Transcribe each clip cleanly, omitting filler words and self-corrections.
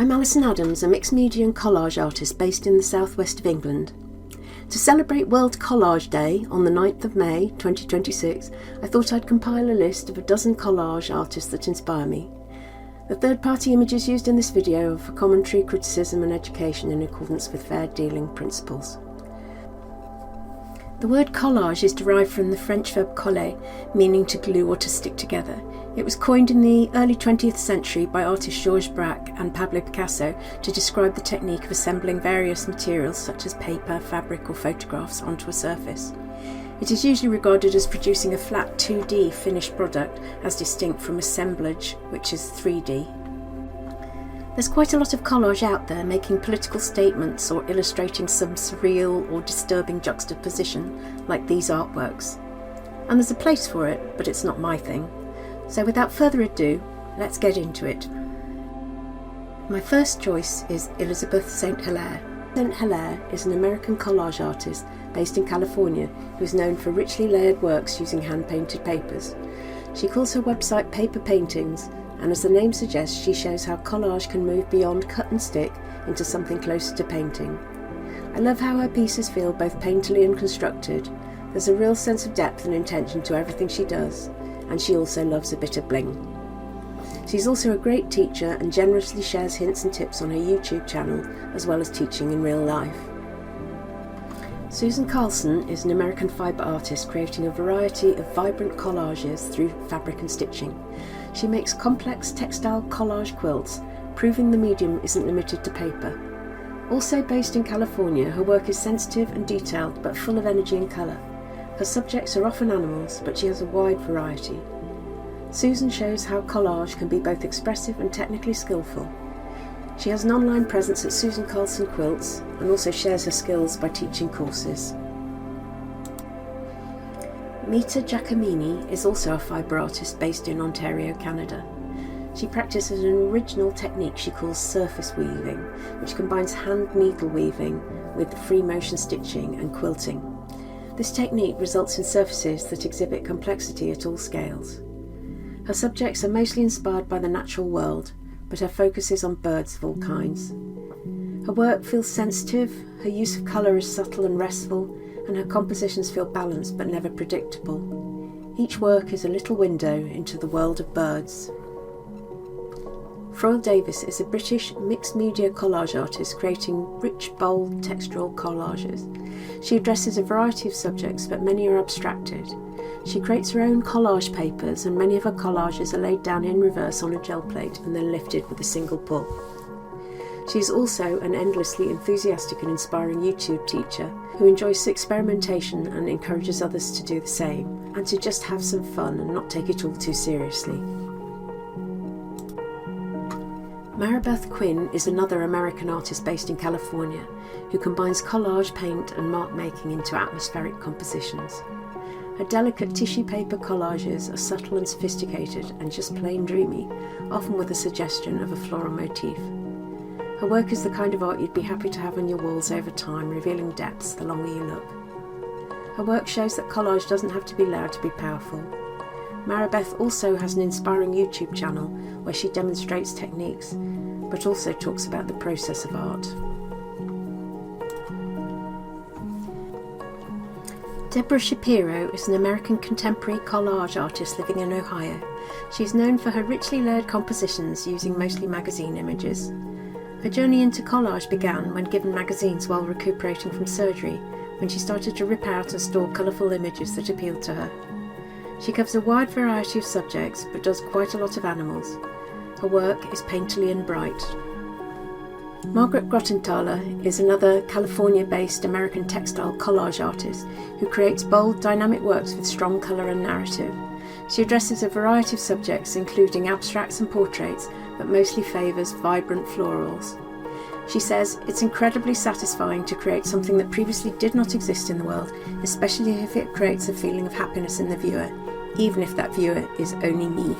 I'm Alison Adams, a mixed media and collage artist based in the southwest of England. To celebrate World Collage Day on the 9th of May 2026, I thought I'd compile a list of a dozen collage artists that inspire me. The third-party images used in this video are for commentary, criticism and education in accordance with fair dealing principles. The word collage is derived from the French verb coller, meaning to glue or to stick together. It was coined in the early 20th century by artists Georges Braque and Pablo Picasso to describe the technique of assembling various materials such as paper, fabric or photographs onto a surface. It is usually regarded as producing a flat 2D finished product as distinct from assemblage, which is 3D. There's quite a lot of collage out there making political statements or illustrating some surreal or disturbing juxtaposition, like these artworks. And there's a place for it, but it's not my thing. So without further ado, let's get into it. My first choice is Elizabeth St. Hilaire. St. Hilaire is an American collage artist based in California who is known for richly layered works using hand-painted papers. She calls her website Paper Paintings, and as the name suggests, she shows how collage can move beyond cut and stick into something closer to painting. I love how her pieces feel both painterly and constructed. There's a real sense of depth and intention to everything she does, and she also loves a bit of bling. She's also a great teacher and generously shares hints and tips on her YouTube channel, as well as teaching in real life. Susan Carlson is an American fibre artist creating a variety of vibrant collages through fabric and stitching. She makes complex textile collage quilts, proving the medium isn't limited to paper. Also based in California, her work is sensitive and detailed but full of energy and colour. Her subjects are often animals, but she has a wide variety. Susan shows how collage can be both expressive and technically skillful. She has an online presence at Susan Carlson Quilts and also shares her skills by teaching courses. Mita Giacomini is also a fibre artist based in Ontario, Canada. She practices an original technique she calls surface weaving, which combines hand needle weaving with free motion stitching and quilting. This technique results in surfaces that exhibit complexity at all scales. Her subjects are mostly inspired by the natural world, but her focus is on birds of all kinds. Her work feels sensitive, her use of colour is subtle and restful, and her compositions feel balanced but never predictable. Each work is a little window into the world of birds. Froyle Davis is a British mixed media collage artist creating rich, bold, textural collages. She addresses a variety of subjects, but many are abstracted. She creates her own collage papers, and many of her collages are laid down in reverse on a gel plate and then lifted with a single pull. She is also an endlessly enthusiastic and inspiring YouTube teacher who enjoys experimentation and encourages others to do the same, and to just have some fun and not take it all too seriously. Maribeth Quinn is another American artist based in California who combines collage, paint and mark making into atmospheric compositions. Her delicate tissue paper collages are subtle and sophisticated and just plain dreamy, often with a suggestion of a floral motif. Her work is the kind of art you'd be happy to have on your walls over time, revealing depths the longer you look. Her work shows that collage doesn't have to be loud to be powerful. Maribeth also has an inspiring YouTube channel where she demonstrates techniques, but also talks about the process of art. Deborah Shapiro is an American contemporary collage artist living in Ohio. She is known for her richly layered compositions using mostly magazine images. Her journey into collage began when given magazines while recuperating from surgery, when she started to rip out and store colourful images that appealed to her. She covers a wide variety of subjects, but does quite a lot of animals. Her work is painterly and bright. Margaret Grottenthaler is another California-based American textile collage artist who creates bold, dynamic works with strong colour and narrative. She addresses a variety of subjects, including abstracts and portraits, but mostly favours vibrant florals. She says, "It's incredibly satisfying to create something that previously did not exist in the world, especially if it creates a feeling of happiness in the viewer, even if that viewer is only me."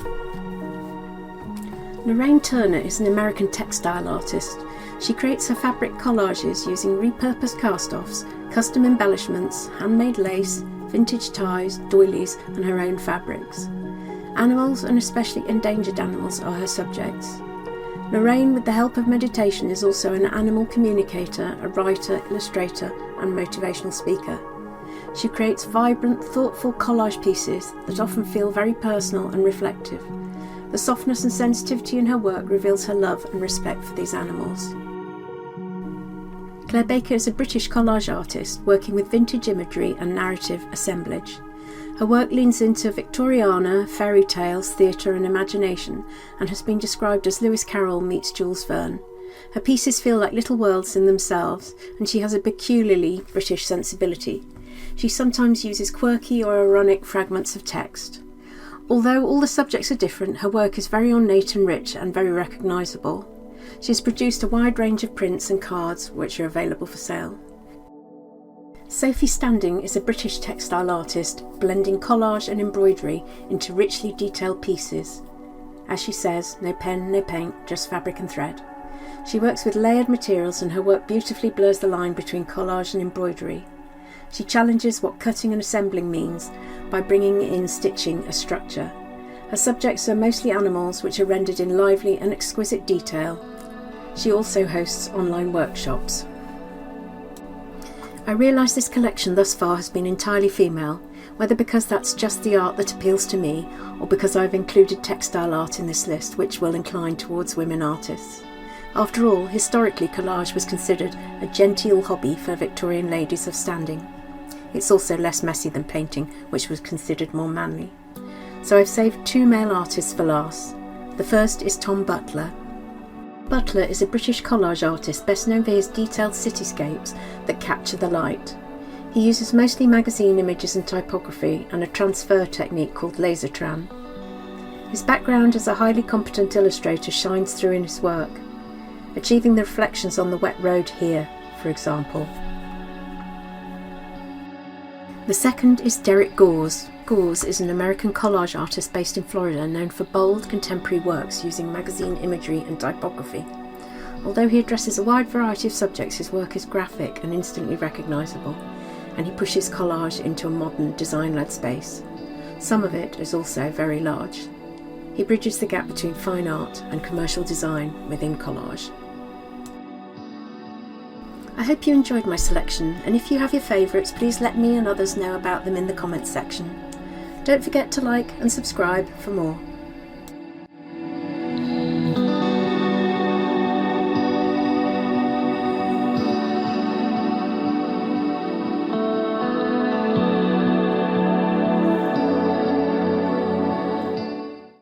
Lorraine Turner is an American textile artist. She creates her fabric collages using repurposed cast-offs, custom embellishments, handmade lace, vintage ties, doilies, and her own fabrics. Animals, and especially endangered animals, are her subjects. Lorraine, with the help of meditation, is also an animal communicator, a writer, illustrator, and motivational speaker. She creates vibrant, thoughtful collage pieces that often feel very personal and reflective. The softness and sensitivity in her work reveals her love and respect for these animals. Claire Baker is a British collage artist working with vintage imagery and narrative assemblage. Her work leans into Victoriana, fairy tales, theatre and imagination, and has been described as Lewis Carroll meets Jules Verne. Her pieces feel like little worlds in themselves, and she has a peculiarly British sensibility. She sometimes uses quirky or ironic fragments of text. Although all the subjects are different, her work is very ornate and rich and very recognisable. She has produced a wide range of prints and cards which are available for sale. Sophie Standing is a British textile artist blending collage and embroidery into richly detailed pieces. As she says, no pen, no paint, just fabric and thread. She works with layered materials and her work beautifully blurs the line between collage and embroidery. She challenges what cutting and assembling means by bringing in stitching as structure. Her subjects are mostly animals which are rendered in lively and exquisite detail. She also hosts online workshops. I realise this collection thus far has been entirely female, whether because that's just the art that appeals to me or because I've included textile art in this list which will incline towards women artists. After all, historically collage was considered a genteel hobby for Victorian ladies of standing. It's also less messy than painting, which was considered more manly. So I've saved two male artists for last. The first is Tom Butler. Butler is a British collage artist best known for his detailed cityscapes that capture the light. He uses mostly magazine images and typography and a transfer technique called laser tran. His background as a highly competent illustrator shines through in his work, achieving the reflections on the wet road here, for example. The second is Derek Gores. Gores is an American collage artist based in Florida known for bold contemporary works using magazine imagery and typography. Although he addresses a wide variety of subjects, his work is graphic and instantly recognisable, and he pushes collage into a modern, design-led space. Some of it is also very large. He bridges the gap between fine art and commercial design within collage. I hope you enjoyed my selection, and if you have your favourites, please let me and others know about them in the comments section. Don't forget to like and subscribe for more.